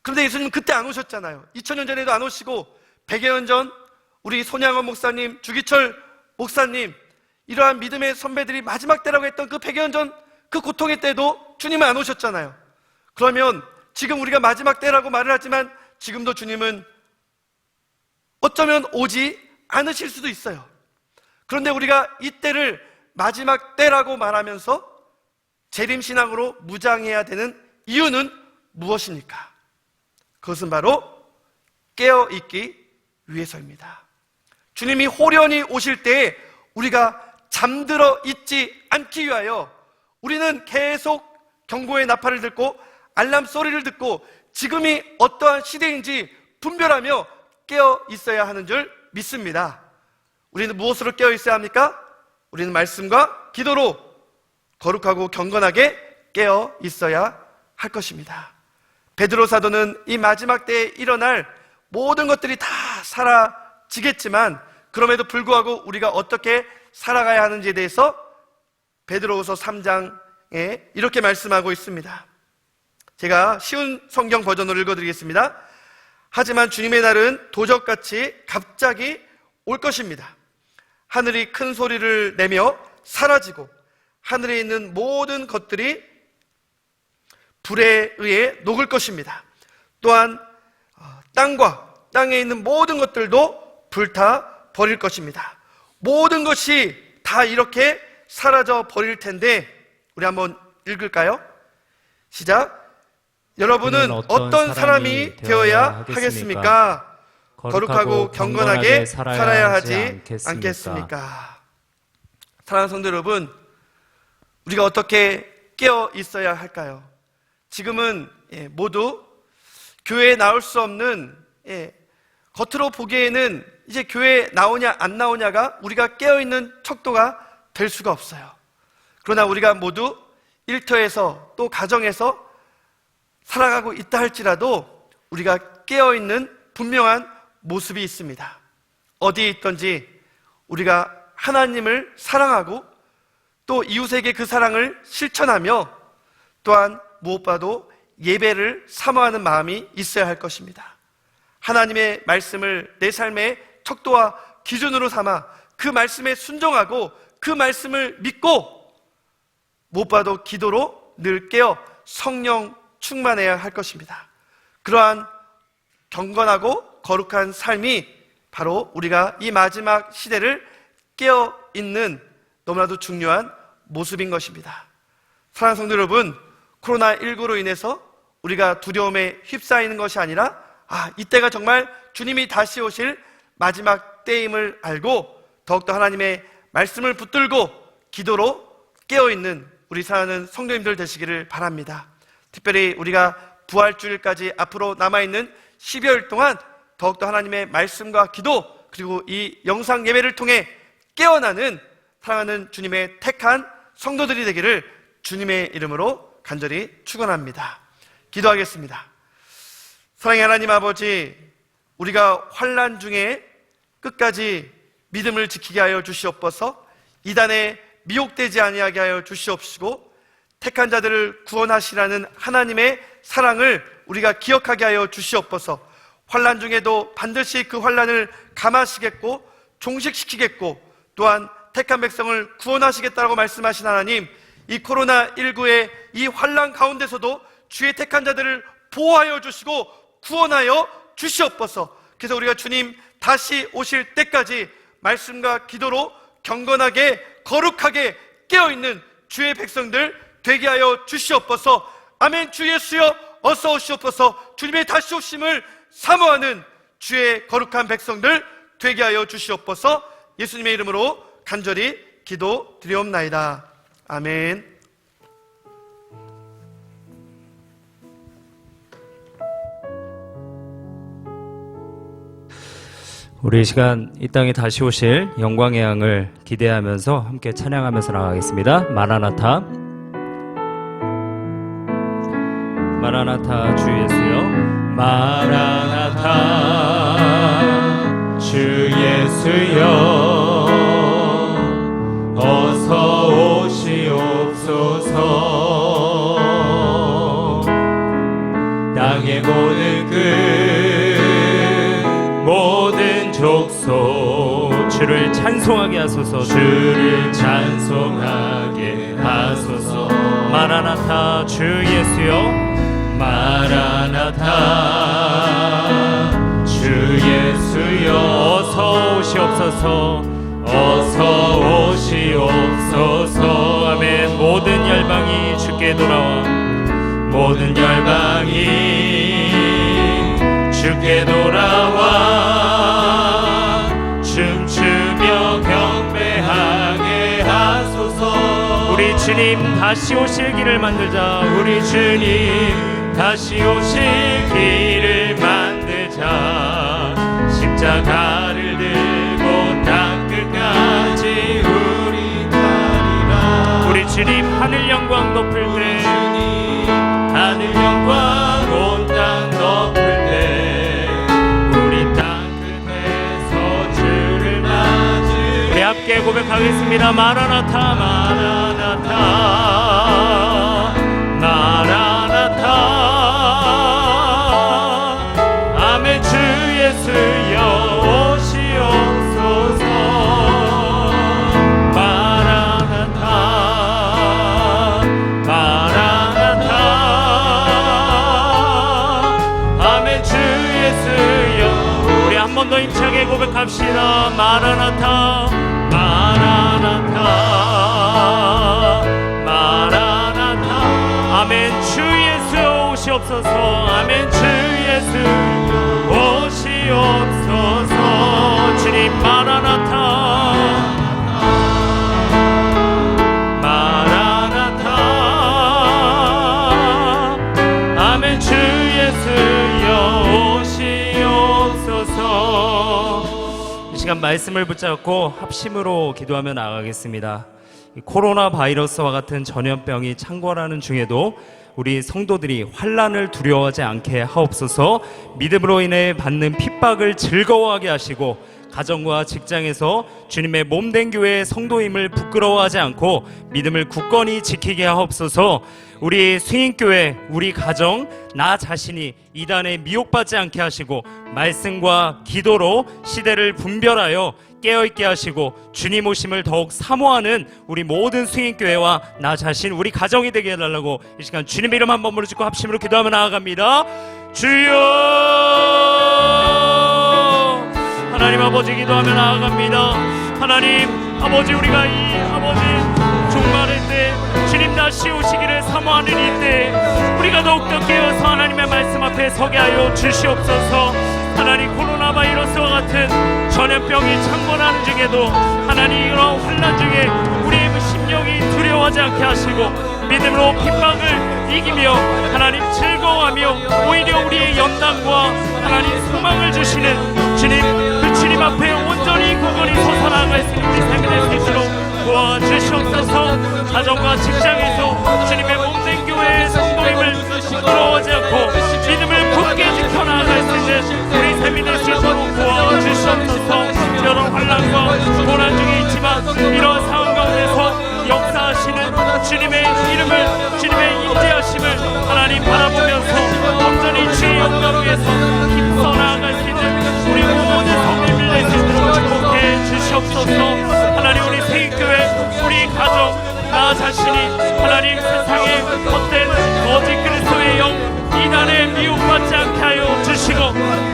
그런데 예수님은 그때 안 오셨잖아요. 2000년 전에도 안 오시고 100여 년 전 우리 손양원 목사님, 주기철 목사님, 이러한 믿음의 선배들이 마지막 때라고 했던 그 100여 년 전 그 고통의 때도 주님은 안 오셨잖아요. 그러면 지금 우리가 마지막 때라고 말을 하지만 지금도 주님은 어쩌면 오지 않으실 수도 있어요. 그런데 우리가 이 때를 마지막 때라고 말하면서 재림신앙으로 무장해야 되는 이유는 무엇입니까? 그것은 바로 깨어있기 위해서입니다. 주님이 호련히 오실 때에 우리가 잠들어 있지 않기 위하여 우리는 계속 경고의 나팔을 듣고 알람 소리를 듣고 지금이 어떠한 시대인지 분별하며 깨어 있어야 하는 줄 믿습니다. 우리는 무엇으로 깨어 있어야 합니까? 우리는 말씀과 기도로 거룩하고 경건하게 깨어 있어야 할 것입니다. 베드로 사도는 이 마지막 때에 일어날 모든 것들이 다 사라지겠지만 그럼에도 불구하고 우리가 어떻게 살아가야 하는지에 대해서 베드로후서 3장에 이렇게 말씀하고 있습니다. 제가 쉬운 성경 버전으로 읽어드리겠습니다. 하지만 주님의 날은 도적같이 갑자기 올 것입니다. 하늘이 큰 소리를 내며 사라지고 하늘에 있는 모든 것들이 불에 의해 녹을 것입니다. 또한 땅과 땅에 있는 모든 것들도 불타 버릴 것입니다. 모든 것이 다 이렇게 사라져 버릴 텐데 우리 한번 읽을까요? 시작. 여러분은 어떤 사람이 되어야 하겠습니까? 거룩하고 경건하게 살아야 하지 않겠습니까? 사랑하는 성도 여러분, 우리가 어떻게 깨어 있어야 할까요? 지금은 모두 교회에 나올 수 없는, 겉으로 보기에는 이제 교회에 나오냐 안 나오냐가 우리가 깨어있는 척도가 될 수가 없어요. 그러나 우리가 모두 일터에서 또 가정에서 살아가고 있다 할지라도 우리가 깨어있는 분명한 모습이 있습니다. 어디에 있든지 우리가 하나님을 사랑하고 또 이웃에게 그 사랑을 실천하며 또한 무엇보다도 예배를 사모하는 마음이 있어야 할 것입니다. 하나님의 말씀을 내 삶의 척도와 기준으로 삼아 그 말씀에 순종하고 그 말씀을 믿고 무엇보다도 기도로 늘 깨어 성령 충만해야 할 것입니다. 그러한 경건하고 거룩한 삶이 바로 우리가 이 마지막 시대를 깨어 있는 너무나도 중요한 모습인 것입니다. 사랑하는 성도 여러분, 코로나19로 인해서 우리가 두려움에 휩싸이는 것이 아니라 이때가 정말 주님이 다시 오실 마지막 때임을 알고 더욱더 하나님의 말씀을 붙들고 기도로 깨어있는 우리 사랑하는 성도님들 되시기를 바랍니다. 특별히 우리가 부활주일까지 앞으로 남아있는 12월 동안 더욱더 하나님의 말씀과 기도 그리고 이 영상 예배를 통해 깨어나는 사랑하는 주님의 택한 성도들이 되기를 주님의 이름으로 간절히 축원합니다. 기도하겠습니다. 사랑의 하나님 아버지, 우리가 환난 중에 끝까지 믿음을 지키게 하여 주시옵소서. 이단에 미혹되지 아니하게 하여 주시옵시고 택한 자들을 구원하시라는 하나님의 사랑을 우리가 기억하게 하여 주시옵소서. 환난 중에도 반드시 그 환난을 감하시겠고 종식시키겠고 또한 택한 백성을 구원하시겠다고 말씀하신 하나님, 이 코로나19의 이 환난 가운데서도 주의 택한 자들을 보호하여 주시고 구원하여 주시옵소서. 그래서 우리가 주님 다시 오실 때까지 말씀과 기도로 경건하게 거룩하게 깨어있는 주의 백성들 되게 하여 주시옵소서. 아멘. 주 예수여 어서 오시옵소서. 주님의 다시 오심을 사모하는 주의 거룩한 백성들 되게 하여 주시옵소서. 예수님의 이름으로 간절히 기도드리옵나이다. 아멘. 우리 이 시간 이 땅에 다시 오실 영광의 양을 기대하면서 함께 찬양하면서 나가겠습니다. 마라나타, 마라나타 주 예수여. 마라나타 주 예수여 어서 오시옵소서. 땅의 모든 끝 모든 족속 주를 찬송하게 하소서. 주를 찬송하게 하소서. 마라나타 주 예수여. 마라나타 주 예수여 어서 오시옵소서. 어서 오시옵소서. 아멘. 모든 열방이 주께 돌아와, 모든 열방이 주께 돌아와 춤추며 경배하게 하소서. 우리 주님 다시 오실 길을 만들자. 우리 주님 다시 오실 길을 만들자. 자 십자가를 들고 땅 끝까지 우리 가리라. 우리 주님 하늘 영광 덮을 때 하늘 영광 온 땅 덮을 때 우리 땅 끝에서 주를 맞으리. 우리 함께 고백하겠습니다. 마라나타 마라나타 마라나타. 아멘. 주 예수여 오시옵소서. 마라나타 마라나타. 아멘. 주 예수여. 우리 한 번 더 힘차게 고백합시다. 마라나타 마라나타 마라나타. 아멘. 주 예수 오시옵소서. 아멘. 주 예수 오시옵소서. 주님 마라나타 마라나타. 아멘. 주 예수여 오시옵소서. 이 시간 말씀을 붙잡고 합심으로 기도하며 나아가겠습니다. 이 코로나 바이러스와 같은 전염병이 창궐하는 중에도 우리 성도들이 환난을 두려워하지 않게 하옵소서. 믿음으로 인해 받는 핍박을 즐거워하게 하시고 가정과 직장에서 주님의 몸된 교회의 성도임을 부끄러워하지 않고 믿음을 굳건히 지키게 하옵소서. 우리 수인교회, 우리 가정, 나 자신이 이단에 미혹받지 않게 하시고 말씀과 기도로 시대를 분별하여 깨어있게 하시고 주님 오심을 더욱 사모하는 우리 모든 수인교회와 나 자신, 우리 가정이 되게 해달라고 이 시간 주님의 이름 한번 부르짖고 합심으로 기도하며 나아갑니다. 주여. 하나님 아버지 기도하며 나아갑니다. 하나님 아버지, 우리가 이 아버지 종말의 때 주님 다시 오시기를 사모하는 이때 우리가 더욱더 깨어서 하나님의 말씀 앞에 서게 하여 주시옵소서. 하나님 코로나 바이러스와 같은 전염병이 창궐하는 중에도 하나님 이런 환난 중에 우리의 심령이 두려워하지 않게 하시고 믿음으로 핍박을 이기며 하나님 즐거워하며 오히려 우리의 연단과 하나님 소망을 주시는 주님, 그 주님 앞에 온전히 굳건히 서서 나아갈 수 있는 우리 삶이 될 수 있도록 도와주시옵소서. 가정과 직장에서 주님의 몸된 교회의 성도임을 부끄러워하지 않고 믿음을 굳게 지켜나갈 수 있는 우리 삶이 될 수 있도록 도와주시옵소서. 여러 환난과 고난 중에 있지만 이런 상황 가운데서 역사하시는 주님의 이름을, 주님의 임재하심을 하나님 바라보면서 온전히 주의 영광을 위해서 힘써 나아갈 수 있는 우리 모든 성도님을 낼 수 있도록 축복해 주시옵소서. 하나님 우리 세인교회, 우리 가정, 나 자신이 하나님 세상의 헛된 거짓 그리스도의 영 이단에 미혹받지 않게 하여 주시고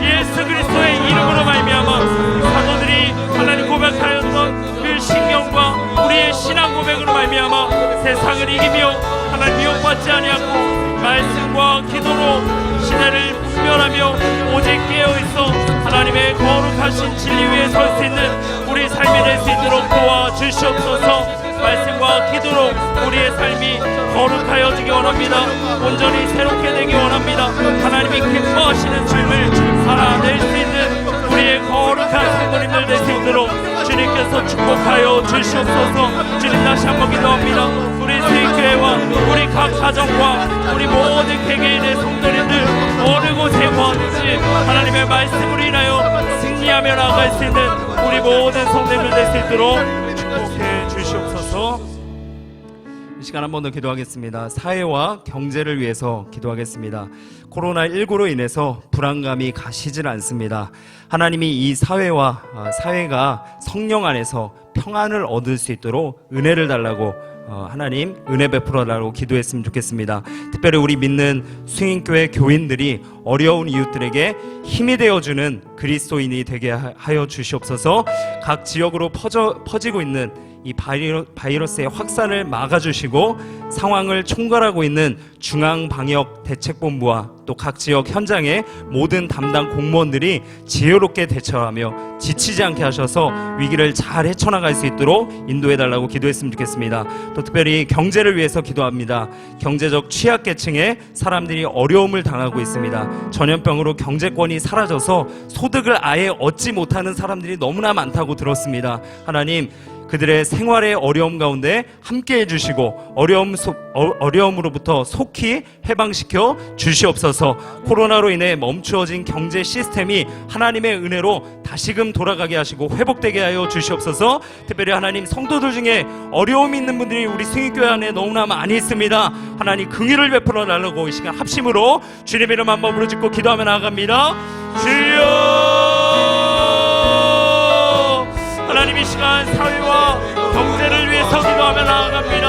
예수 그리스도의 이름으로 말미암아 사도들이 하나님 고백하였던 그 신경과 우리의 신앙 고백으로 말미암아 세상을 이기며 하나님 미혹받지 아니하고 말씀과 기도로 시대를 분별하며 오직 깨어있어 하나님의 거룩하신 진리 위에 설 수 있는 우리 삶이 될 수 있도록 도와주시옵소서. 말씀과 기도로 우리의 삶이 거룩하여지기 원합니다. 온전히 새롭게 되기 원합니다. 하나님이 기뻐하시는 삶을 살아낼 수 있는 우리의 거룩한 성도님들 될 수 있도록 주님께서 축복하여 주시옵소서. 주님 다시 한번 기도합니다. 우리 세교회와 우리 각 가정과 우리 모든 개개인의 성도님들 어느 곳에 모았는지 하나님의 말씀으로 인하여 승리하며 나아갈 수 있는 우리 모든 성도님들 될 수 있도록 축복해 주시옵소서. 이 시간 한 번 더 기도하겠습니다. 사회와 경제를 위해서 기도하겠습니다. 코로나19로 인해서 불안감이 가시질 않습니다. 하나님이 이 사회가 성령 안에서 평안을 얻을 수 있도록 은혜를 달라고 하나님 은혜 베풀어 달라고 기도했으면 좋겠습니다. 특별히 우리 믿는 수인교회 교인들이 어려운 이웃들에게 힘이 되어주는 그리스도인이 되게 하여 주시옵소서. 각 지역으로 퍼지고 있는 이 바이러스의 확산을 막아주시고 상황을 총괄하고 있는 중앙방역대책본부와 또 각 지역 현장의 모든 담당 공무원들이 지혜롭게 대처하며 지치지 않게 하셔서 위기를 잘 헤쳐나갈 수 있도록 인도해달라고 기도했으면 좋겠습니다. 또 특별히 경제를 위해서 기도합니다. 경제적 취약계층의 사람들이 어려움을 당하고 있습니다. 전염병으로 경제권이 사라져서 소득을 아예 얻지 못하는 사람들이 너무나 많다고 들었습니다. 하나님, 그들의 생활의 어려움 가운데 함께 해주시고 어려움으로부터 속히 해방시켜 주시옵소서. 코로나로 인해 멈추어진 경제 시스템이 하나님의 은혜로 다시금 돌아가게 하시고 회복되게 하여 주시옵소서. 특별히 하나님, 성도들 중에 어려움이 있는 분들이 우리 승인교회 안에 너무나 많이 있습니다. 하나님, 긍휼을 베풀어 달라고 이 시간 합심으로 주님의 이름 한 번 부르짖고 기도하며 나아갑니다. 주여, 하나님, 이 시간 사회와 경제를 위해서 기도하며 나아갑니다.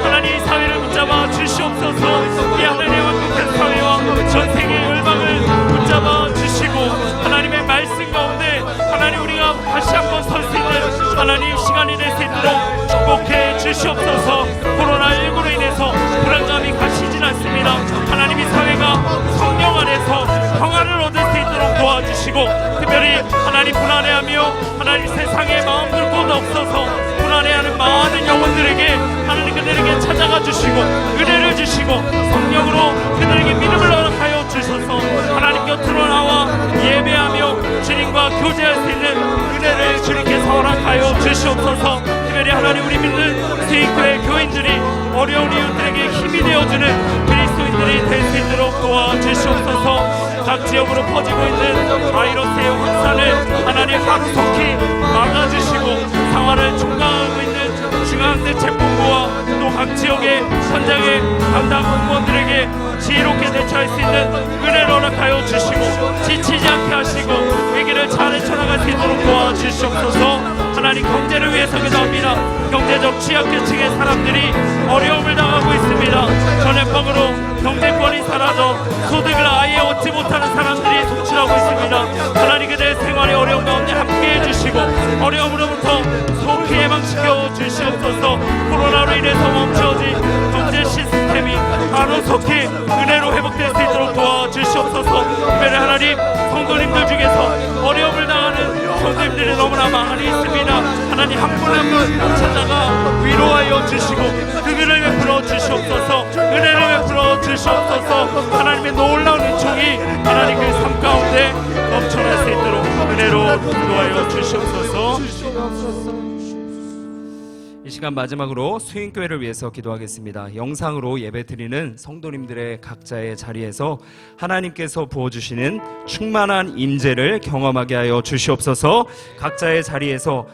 하나님, 사회를 붙잡아 주시옵소서. 이 하늘의 완벽한 사회와 전 세계의 열방을 붙잡아 주시고 하나님의 말씀 가운데 하나님, 우리가 다시 한번 설 수 있는 하나님 시간이 될 수 있도록 축복해 주시옵소서. 코로나19로 인해서 불안감이 가시질 않습니다. 하나님, 이 사회가 성령 안에서 평안을 얻을 수 있도록 도와주시고, 특별히 하나님 불안해하며 하나님 세상에 마음 둘 곳 없어서 불안해하는 많은 영혼들에게 하나님 그들에게 찾아가 주시고 은혜를 주시고 성령으로 그들에게 믿음을 허락하여 주셔서 하나님 곁으로 나와 예배하며 주님과 교제할 수 있는 은혜를 주님께서 허락하여 주시옵소서. 특별히 하나님, 우리 믿는 세익교회 교인들이 어려운 이웃들에게 힘이 되어주는 그리스도인들이 될 수 있도록 도와주시옵소서. 각 지역으로 퍼지고 있는 바이러스의 확산을 하나님 하루속히 막아주시고 상황을 총괄하고 있는 중앙대책본부와 또 각 지역의 현장의 담당 공무원들에게 지혜롭게 대처할 수 있는 은혜를 허락하여 주시고 지치지 않게 하시고 위기를 잘 헤쳐나갈 수 있도록 도와주시옵소서. 하나님, 경제를 위해서 기도합니다. 경제적 취약계층의 사람들이 어려움을 당하고 있습니다. 전염병으로 경제권이 사라져 소득을 아예 얻지 못하는 사람들이 속출하고 있습니다. 하나님, 그들의 생활의 어려움 가운데 함께 해주시고 어려움으로부터 속히 해방시켜 주시옵소서. 코로나로 인해서 멈춰진 경제 시스템이 하루속히 은혜로 회복될 수 있도록 도와주시옵소서. 특별히 하나님, 성도님들 중에서 어려움을 당하는 성도님들이 너무나 많이 있습니다. 하나님, 한 분 한 분 찾아가 위로하여 주시고 긍휼을 베풀어 주시옵소서. 은혜를 베풀어 주시옵소서. 하나님의 놀라운 은총이 하나님 그 삶 가운데 넘쳐날 수 있도록 은혜로 인도하여 주시옵소서. 이 시간 마지막으로 수인교회를 위해서 기도하겠습니다. 영상으로 예배드리는 성도님들의 각자의 자리에서 하나님께서 부어주시는 충만한 임재를 경험하게 하여 주시옵소서. 각자의 자리에서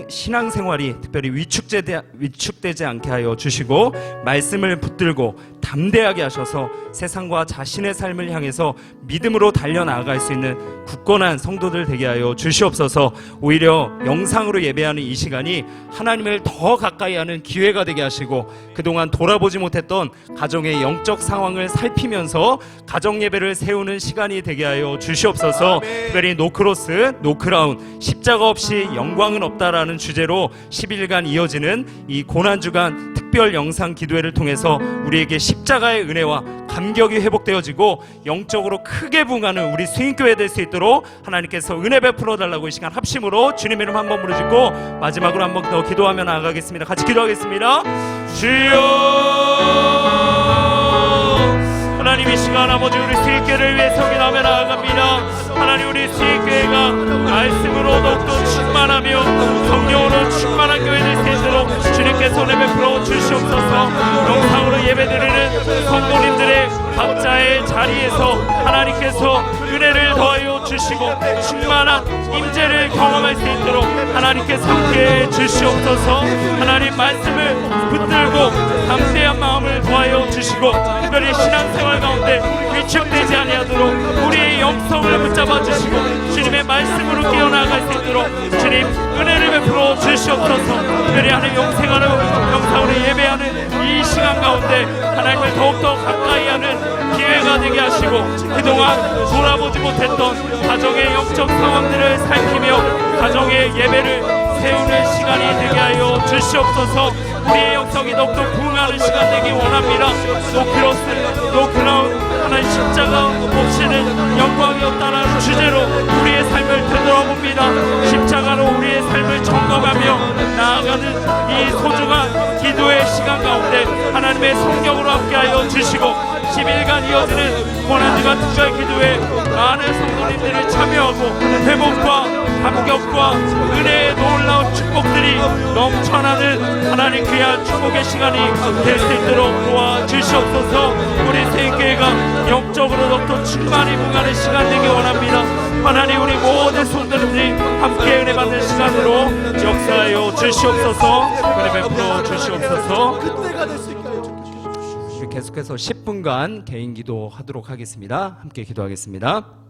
신앙생활이 특별히 위축되지 않게 하여 주시고 말씀을 붙들고 담대하게 하셔서 세상과 자신의 삶을 향해서 믿음으로 달려나갈 수 있는 굳건한 성도들 되게 하여 주시옵소서. 오히려 영상으로 예배하는 이 시간이 하나님을 더 가까이 하는 기회가 되게 하시고 그동안 돌아보지 못했던 가정의 영적 상황을 살피면서 가정 예배를 세우는 시간이 되게 하여 주시옵소서. 특별히 노크로스, 노크라운, 십자가 없이 영광은 없다라는 주제로 10일간 이어지는 이 고난주간 특별 영상 기도회를 통해서 우리에게 십자가의 은혜와 감격이 회복되어지고 영적으로 크게 부흥하는 우리 수인교회 될 수 있도록 하나님께서 은혜 베풀어 달라고 이 시간 합심으로 주님의 이름 한번 부르짖고 마지막으로 한번 더 기도하며 나아가겠습니다. 같이 기도하겠습니다. 주여, 하나님, 이 시간 아버지 우리 수인교회를 위해서 기도하며 나아갑니다. 하나님, 우리 수인교회가 말씀으로 더욱더 충만하며 성령으로 충만한 교회 될 수 있도록 주님께서 은혜 베풀어 주시옵소서. 영상으로 예배드리는 성도님들의 각자의 자리에서 하나님께서 은혜를 더하여 주시고 충만한 임재를 경험할 수 있도록 하나님께서 함께해 주시옵소서. 하나님, 말씀을 붙들고 담대한 마음을 더하여 주시고 특별히 신앙생활 가운데 위축되지 아니하도록 우리의 영성을 붙잡아 주시고 주님의 말씀으로 깨어나갈 수 있도록 주님 은혜를 베풀어 주시옵소서. 특별히 하나님 영상으로 예배하는 이 시간 가운데 하나님을 더욱더 가까이 하는 기회가 되게 하시고 그동안 돌아보지 못했던 가정의 영적 상황들을 살피며 가정의 예배를 세우는 시간이 되게 하여 주시옵소서. 우리의 영성이 더욱더 부흥하는 시간 되기 원합니다. 노크라운 하나님 십자가 없이는 영광이 없다라는 주제로 우리의 삶을 되돌아봅니다. 십자가로 우리의 삶을 점검하며 나아가는 이 소중한 기도의 시간 가운데 하나님의 성령으로 함께하여 주시고 10일간 이어지는 고난주간 특별 기도에 많은 성도님들을 참여하고 회복과 감격과 은혜의 놀라운 축복들이 넘쳐나는 하나님 귀한 축복의 시간이 될 수 있도록 도와주시옵소서. 우리 세인교회가 영적으로 더욱더 충만히 부응하는 시간 되기 원합니다. 하나님 우리 모든 성도님들이 함께 은혜 받는 시간으로 역사하여 주시옵소서. 은혜 베풀어 주시옵소서. 계속해서 10분간 개인 기도하도록 하겠습니다. 함께 기도하겠습니다.